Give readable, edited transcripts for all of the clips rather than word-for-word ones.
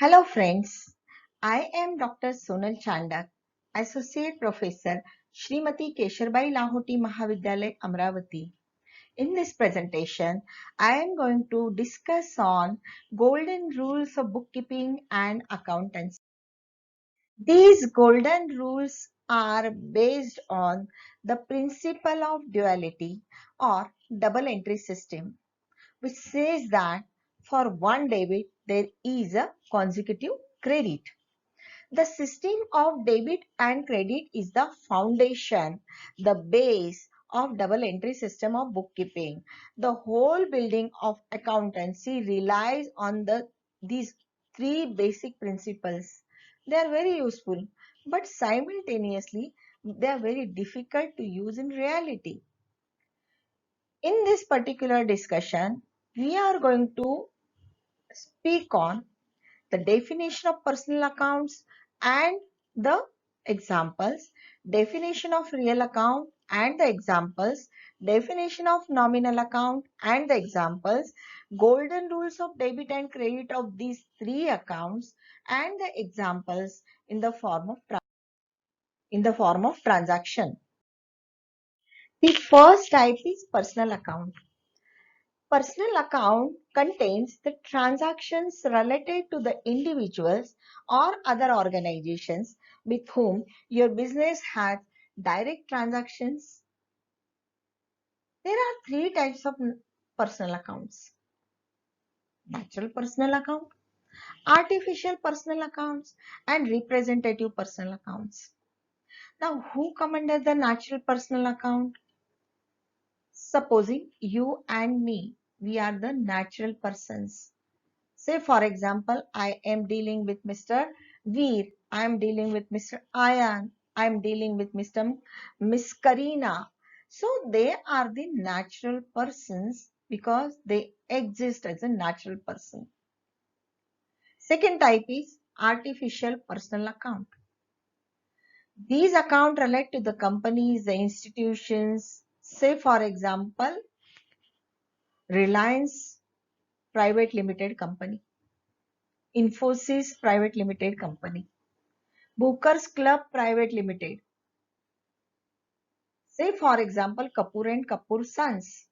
Hello friends, I am Dr. Sonal Chandak, Associate Professor, Srimati Kesharbai Lahoti Mahavidyalaya, Amravati. In this presentation, I am going to discuss on golden rules of bookkeeping and accountancy. These golden rules are based on the principle of duality or double entry system, which says that for one debit there is a consecutive credit. The system of debit and credit is the foundation, the base of double entry system of bookkeeping. The whole building of accountancy relies on these three basic principles. They are very useful, but simultaneously they are very difficult to use in reality. In this particular discussion, we are going to speak on the definition of personal accounts and the examples, definition of real account and the examples, definition of nominal account and the examples, golden rules of debit and credit of these three accounts and the examples in the form of transaction. The first type is personal account. Personal account contains the transactions related to the individuals or other organizations with whom your business has direct transactions. There are three types of personal accounts: natural personal account, artificial personal accounts, and representative personal accounts. Now, who come under the natural personal account? Supposing you and me, we are the natural persons. Say for example, I am dealing with Mr. Veer, I am dealing with Mr. Ayan, I am dealing with Miss Karina. So they are the natural persons because they exist as a natural person. Second type is artificial personal account. These accounts relate to the companies, the institutions. Say for example, Reliance Private Limited Company, Infosys Private Limited Company, Booker's Club Private Limited. Say for example, Kapoor and Kapoor Sons.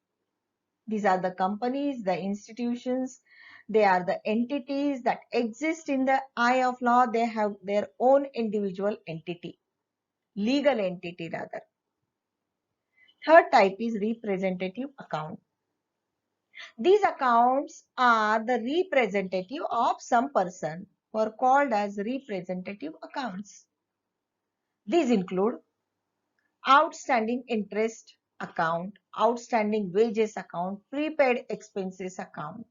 These are the companies, the institutions, they are the entities that exist in the eye of law. They have their own individual entity, legal entity rather. Third type is representative account. These accounts are the representative of some person who are called as representative accounts. These include outstanding interest account, outstanding wages account, prepaid expenses account.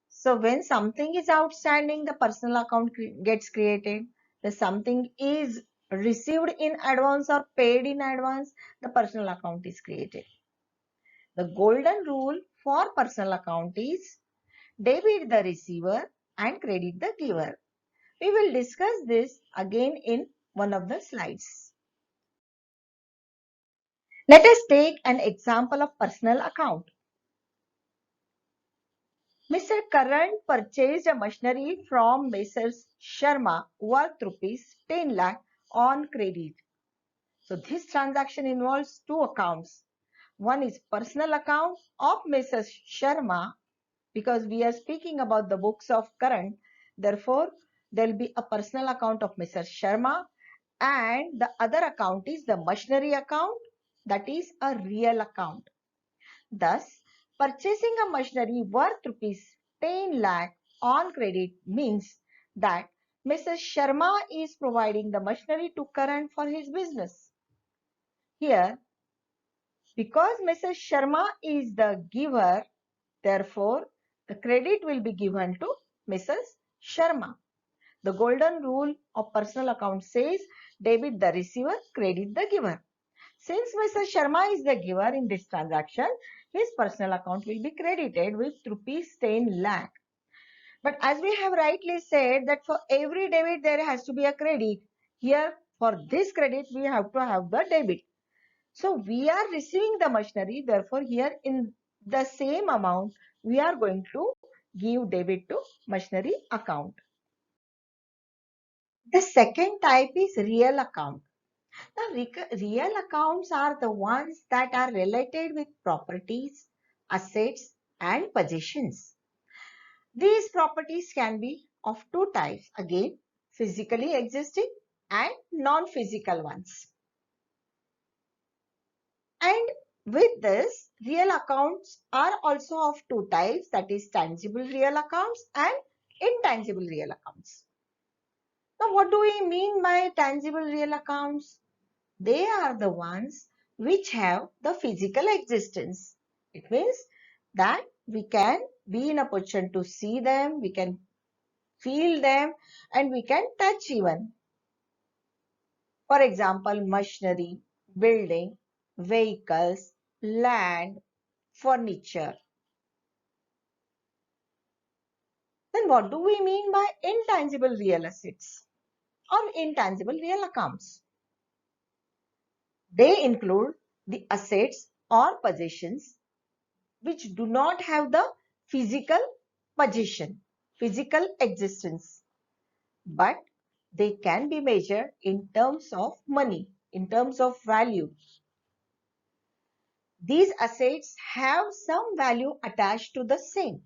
So when something is outstanding, the personal account gets created. If something is received in advance or paid in advance, the personal account is created. The golden rule for personal account is debit the receiver and credit the giver. We will discuss this again in one of the slides. Let us take an example of personal account. Mr. Karan purchased a machinery from Messrs. Sharma worth rupees 10 lakh on credit. So this transaction involves two accounts. One is personal account of Messrs. Sharma, because we are speaking about the books of Karan. Therefore, there will be a personal account of Mr. Sharma, and the other account is the machinery account, that is a real account. Thus, purchasing a machinery worth rupees 10 lakh on credit means that Mr. Sharma is providing the machinery to Karan for his business. Here, because Mr. Sharma is the giver, therefore, the credit will be given to Mrs. Sharma. The golden rule of personal account says debit the receiver, credit the giver. Since Mr. Sharma is the giver in this transaction, his personal account will be credited with rupees 10 lakh. But as we have rightly said that for every debit there has to be a credit. Here for this credit we have to have the debit. So we are receiving the machinery, therefore here in the same amount we are going to give debit to machinery account. The second type is real account. Now, real accounts are the ones that are related with properties, assets, and possessions. These properties can be of two types, again, physically existing and non-physical ones. And with this, real accounts are also of two types, that is tangible real accounts and intangible real accounts. Now, what do we mean by tangible real accounts? They are the ones which have the physical existence. It means that we can be in a position to see them, we can feel them, and we can touch even. For example, machinery, building, vehicles, land, furniture. Then what do we mean by intangible real assets or intangible real accounts? They include the assets or possessions which do not have the physical possession, physical existence, but they can be measured in terms of money, in terms of value. These assets have some value attached to the same.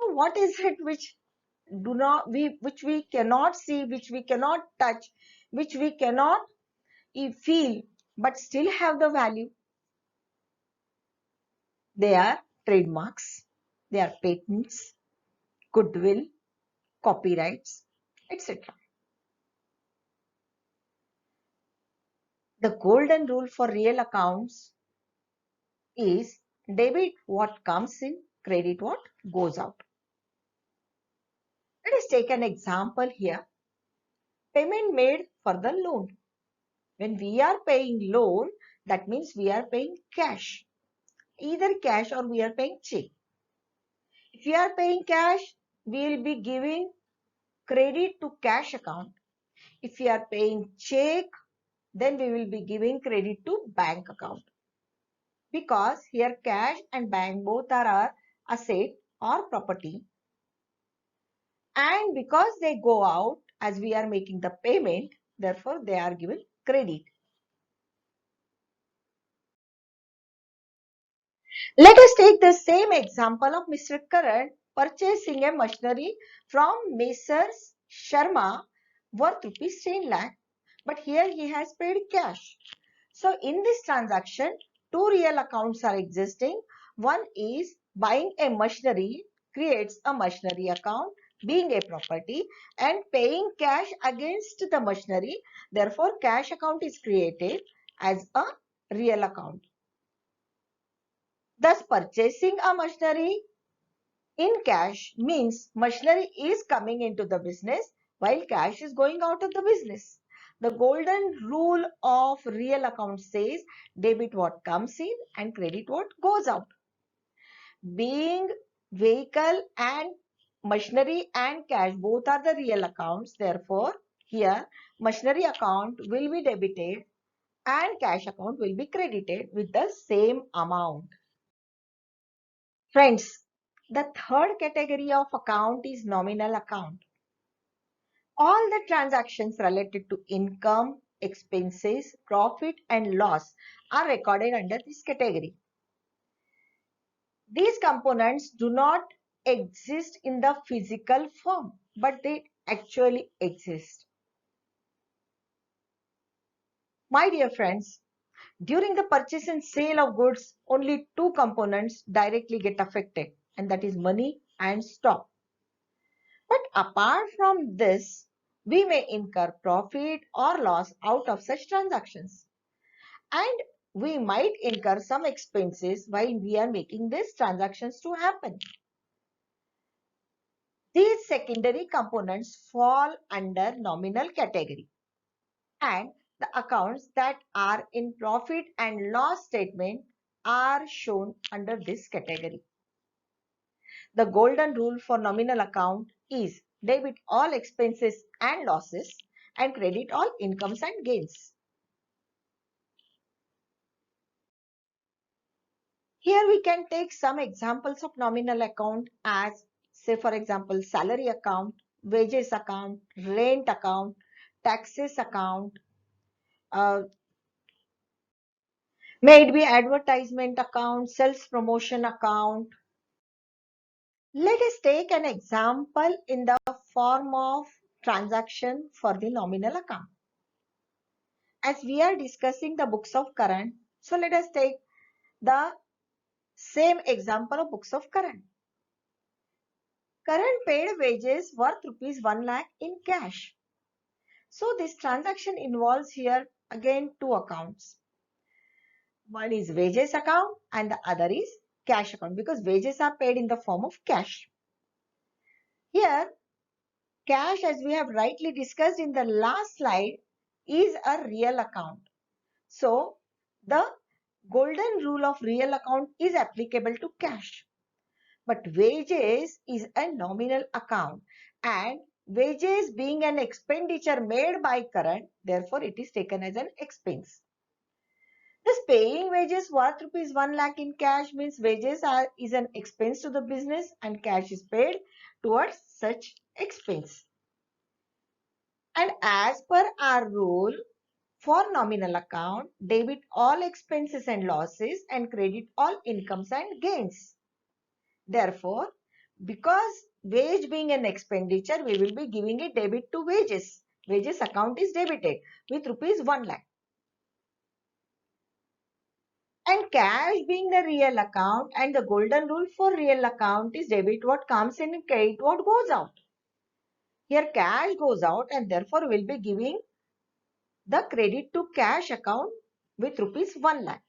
So what is it which which we cannot see, which we cannot touch, which we cannot feel, but still have the value? They are trademarks, they are patents, goodwill, copyrights, etc. The golden rule for real accounts is debit what comes in, credit what goes out. Let us take an example here. Payment made for the loan. When we are paying loan, that means we are paying cash. Either cash or we are paying check. If we are paying cash, we will be giving credit to cash account. If we are paying check, then we will be giving credit to bank account. Because here cash and bank both are our asset or property, and because they go out as we are making the payment, therefore they are given credit. Let us take the same example of Mr. Karan purchasing a machinery from Messrs. Sharma worth rupees 10 lakh, but here he has paid cash. So in this transaction, two real accounts are existing. One is buying a machinery creates a machinery account being a property and paying cash against the machinery. Therefore, cash account is created as a real account. Thus, purchasing a machinery in cash means machinery is coming into the business while cash is going out of the business. The golden rule of real account says debit what comes in and credit what goes out. Being vehicle and machinery and cash both are the real accounts. Therefore, here machinery account will be debited and cash account will be credited with the same amount. Friends, the third category of account is nominal account. All the transactions related to income, expenses, profit and loss are recorded under this category. These components do not exist in the physical form, but they actually exist. My dear friends, during the purchase and sale of goods, only two components directly get affected, and that is money and stock. But apart from this, we may incur profit or loss out of such transactions. And we might incur some expenses while we are making these transactions to happen. These secondary components fall under nominal category. And the accounts that are in profit and loss statement are shown under this category. The golden rule for nominal account is debit all expenses and losses and credit all incomes and gains. Here we can take some examples of nominal account as, say for example, salary account, wages account, rent account, taxes account, uh, may it be advertisement account, sales promotion account. Let us take an example in the form of transaction for the nominal account. As we are discussing the books of current, so let us take the same example of books of current. Current paid wages worth rupees 1 lakh in cash. So this transaction involves here again two accounts. One is wages account and the other is cash account, because wages are paid in the form of cash. Here, cash, as we have rightly discussed in the last slide, is a real account. So the golden rule of real account is applicable to cash. But wages is a nominal account, and wages being an expenditure made by current, therefore it is taken as an expense. Thus, paying wages worth rupees 1 lakh in cash means wages is an expense to the business and cash is paid towards such expense. And as per our rule, for nominal account, debit all expenses and losses and credit all incomes and gains. Therefore, because wage being an expenditure, we will be giving a debit to wages. Wages account is debited with rupees 1 lakh. And cash being the real account, and the golden rule for real account is debit what comes in and credit what goes out. Here cash goes out and therefore we will be giving the credit to cash account with rupees 1 lakh.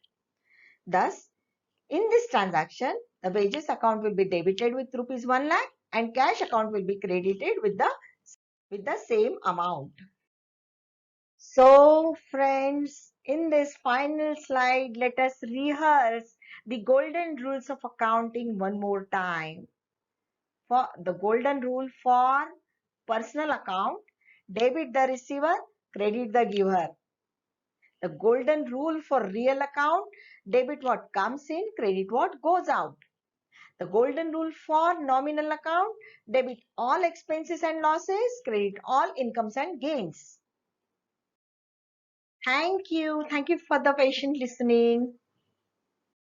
Thus, in this transaction, the wages account will be debited with rupees 1 lakh and cash account will be credited with the same amount. So friends, in this final slide, let us rehearse the golden rules of accounting one more time. For the golden rule for personal account, debit the receiver, credit the giver. The golden rule for real account, debit what comes in, credit what goes out. The golden rule for nominal account, debit all expenses and losses, credit all incomes and gains. Thank you. Thank you for the patient listening.